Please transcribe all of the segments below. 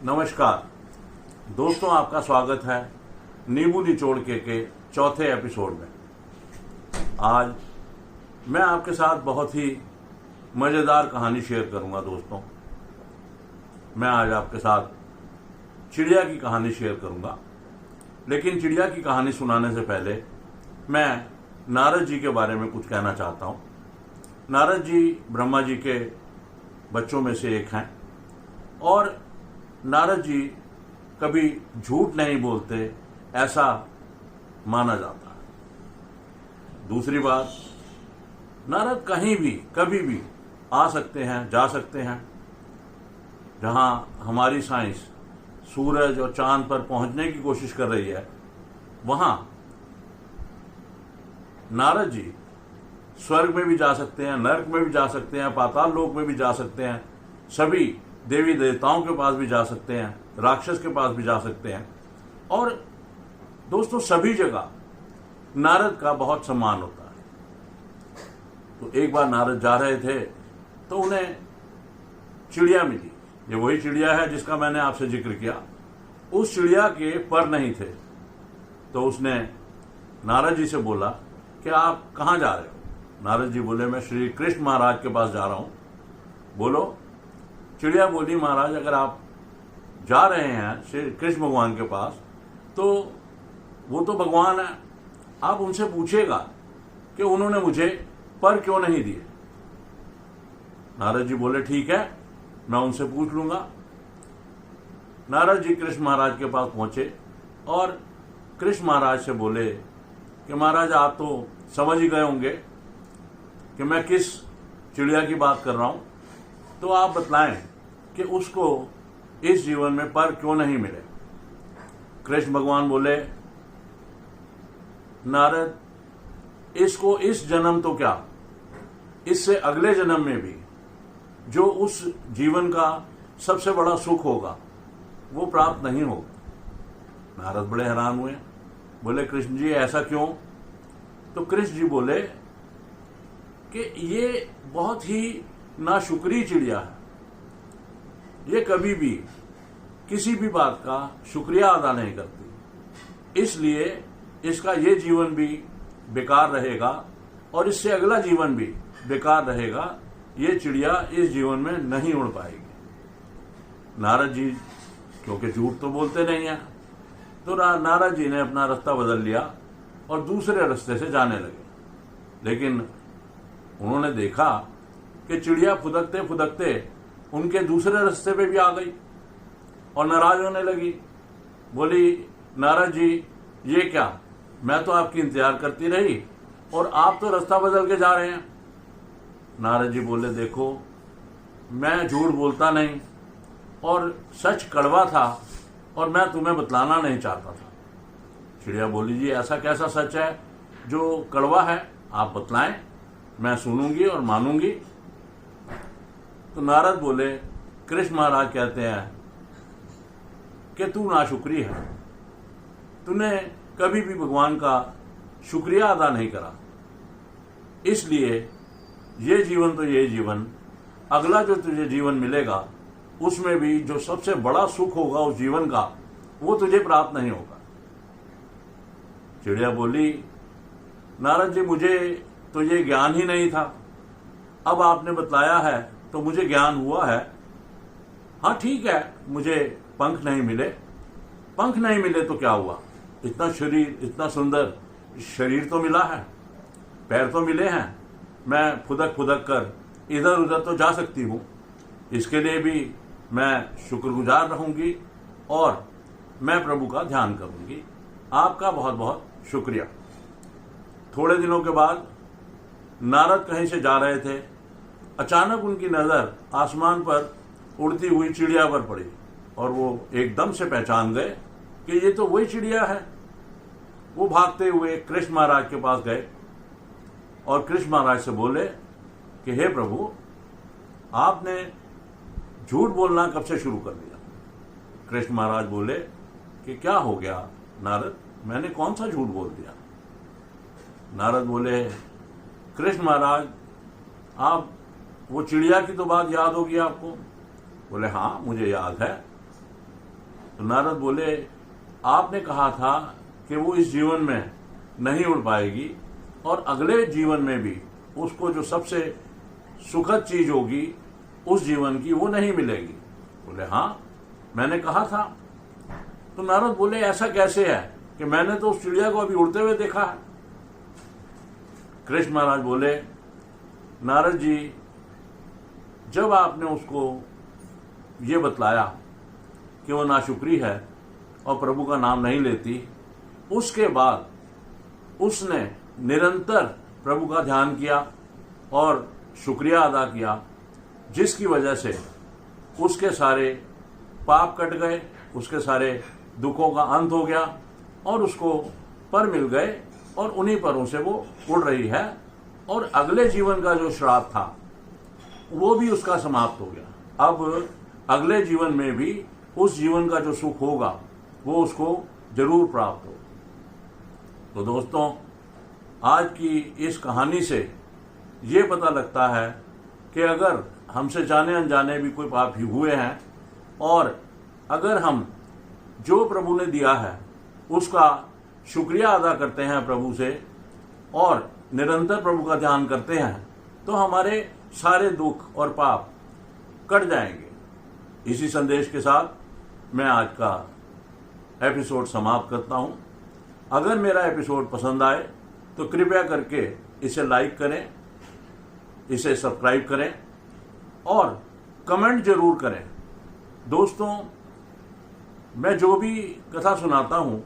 नमस्कार दोस्तों, आपका स्वागत है नींबू निचोड़ के चौथे एपिसोड में। आज मैं आपके साथ बहुत ही मज़ेदार कहानी शेयर करूंगा। दोस्तों, मैं आज आपके साथ चिड़िया की कहानी शेयर करूंगा, लेकिन चिड़िया की कहानी सुनाने से पहले मैं नारद जी के बारे में कुछ कहना चाहता हूं। नारद जी ब्रह्मा जी के बच्चों में से एक हैं और नारद जी कभी झूठ नहीं बोलते, ऐसा माना जाता है। दूसरी बात, नारद कहीं भी कभी भी आ सकते हैं, जा सकते हैं। जहां हमारी साइंस सूरज और चांद पर पहुंचने की कोशिश कर रही है, वहां नारद जी स्वर्ग में भी जा सकते हैं, नरक में भी जा सकते हैं, पाताल लोक में भी जा सकते हैं, सभी देवी देवताओं के पास भी जा सकते हैं, राक्षस के पास भी जा सकते हैं। और दोस्तों, सभी जगह नारद का बहुत सम्मान होता है। तो एक बार नारद जा रहे थे तो उन्हें चिड़िया मिली। ये वही चिड़िया है जिसका मैंने आपसे जिक्र किया। उस चिड़िया के पर नहीं थे, तो उसने नारद जी से बोला कि आप कहाँ जा रहे हो। नारद जी बोले, मैं श्री कृष्ण महाराज के पास जा रहा हूं। बोलो। चिड़िया बोली, महाराज अगर आप जा रहे हैं श्री कृष्ण भगवान के पास, तो वो तो भगवान है, आप उनसे पूछेगा कि उन्होंने मुझे पर क्यों नहीं दिए। नारद जी बोले, ठीक है, मैं उनसे पूछ लूंगा। नारद जी कृष्ण महाराज के पास पहुंचे और कृष्ण महाराज से बोले कि महाराज, आप तो समझ ही गए होंगे कि मैं किस चिड़िया की बात कर रहा हूं, तो आप बतलाएं कि उसको इस जीवन में पर क्यों नहीं मिले। कृष्ण भगवान बोले, नारद, इसको इस जन्म तो क्या, इससे अगले जन्म में भी जो उस जीवन का सबसे बड़ा सुख होगा वो प्राप्त नहीं होगा। नारद बड़े हैरान हुए, बोले, कृष्ण जी ऐसा क्यों। तो कृष्ण जी बोले कि ये बहुत ही नाशुक्री चिड़िया है। ये कभी भी किसी भी बात का शुक्रिया अदा नहीं करती, इसलिए इसका ये जीवन भी बेकार रहेगा और इससे अगला जीवन भी बेकार रहेगा। ये चिड़िया इस जीवन में नहीं उड़ पाएगी। नारद जी क्योंकि झूठ तो बोलते नहीं हैं, तो नारद जी ने अपना रास्ता बदल लिया और दूसरे रास्ते से जाने लगे। लेकिन उन्होंने देखा कि चिड़िया फुदकते फुदकते उनके दूसरे रास्ते पे भी आ गई और नाराज होने लगी। बोली, नारद जी ये क्या, मैं तो आपकी इंतजार करती रही और आप तो रास्ता बदल के जा रहे हैं। नारद जी बोले, देखो, मैं झूठ बोलता नहीं और सच कड़वा था और मैं तुम्हें बतलाना नहीं चाहता था। चिड़िया बोली, जी ऐसा कैसा सच है जो कड़वा है, आप बतलाएं, मैं सुनूंगी और मानूंगी। तो नारद बोले, कृष्ण महाराज कहते हैं कि तू नाशुक्री है, तूने कभी भी भगवान का शुक्रिया अदा नहीं करा, इसलिए ये जीवन तो ये जीवन, अगला जो तुझे जीवन मिलेगा उसमें भी जो सबसे बड़ा सुख होगा उस जीवन का, वो तुझे प्राप्त नहीं होगा। चिड़िया बोली, नारद जी मुझे तो ये ज्ञान ही नहीं था, अब आपने बतलाया है तो मुझे ज्ञान हुआ है। हाँ ठीक है, मुझे पंख नहीं मिले, पंख नहीं मिले तो क्या हुआ, इतना शरीर, इतना सुंदर शरीर तो मिला है, पैर तो मिले हैं, मैं फुदक फुदक कर इधर उधर तो जा सकती हूँ। इसके लिए भी मैं शुक्रगुजार रहूंगी और मैं प्रभु का ध्यान करूंगी। आपका बहुत बहुत शुक्रिया। थोड़े दिनों के बाद नारद कहीं से जा रहे थे, अचानक उनकी नजर आसमान पर उड़ती हुई चिड़िया पर पड़ी और वो एकदम से पहचान गए कि ये तो वही चिड़िया है। वो भागते हुए कृष्ण महाराज के पास गए और कृष्ण महाराज से बोले कि हे प्रभु, आपने झूठ बोलना कब से शुरू कर दिया। कृष्ण महाराज बोले कि क्या हो गया नारद, मैंने कौन सा झूठ बोल दिया। नारद बोले, कृष्ण महाराज, आप वो चिड़िया की तो बात याद होगी आपको। बोले, हाँ मुझे याद है। तो नारद बोले, आपने कहा था कि वो इस जीवन में नहीं उड़ पाएगी और अगले जीवन में भी उसको जो सबसे सुखद चीज होगी उस जीवन की वो नहीं मिलेगी। बोले हाँ, मैंने कहा था। तो नारद बोले, ऐसा कैसे है कि मैंने तो उस चिड़िया को अभी उड़ते हुए देखा है। कृष्ण महाराज बोले, नारद जी, जब आपने उसको ये बतलाया कि वो नाशुक्री है और प्रभु का नाम नहीं लेती, उसके बाद उसने निरंतर प्रभु का ध्यान किया और शुक्रिया अदा किया, जिसकी वजह से उसके सारे पाप कट गए, उसके सारे दुखों का अंत हो गया और उसको पर मिल गए और उन्हीं परों से वो उड़ रही है और अगले जीवन का जो श्राप था वो भी उसका समाप्त हो गया। अब अगले जीवन में भी उस जीवन का जो सुख होगा वो उसको जरूर प्राप्त हो। तो दोस्तों, आज की इस कहानी से ये पता लगता है कि अगर हमसे जाने अनजाने भी कोई पाप हुए हैं और अगर हम जो प्रभु ने दिया है उसका शुक्रिया अदा करते हैं प्रभु से और निरंतर प्रभु का ध्यान करते हैं, तो हमारे सारे दुख और पाप कट जाएंगे। इसी संदेश के साथ मैं आज का एपिसोड समाप्त करता हूं। अगर मेरा एपिसोड पसंद आए तो कृपया करके इसे लाइक करें, इसे सब्सक्राइब करें और कमेंट जरूर करें। दोस्तों, मैं जो भी कथा सुनाता हूं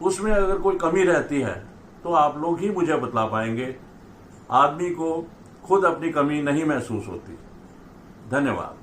उसमें अगर कोई कमी रहती है तो आप लोग ही मुझे बतला पाएंगे। आदमी को खुद अपनी कमी नहीं महसूस होती। धन्यवाद।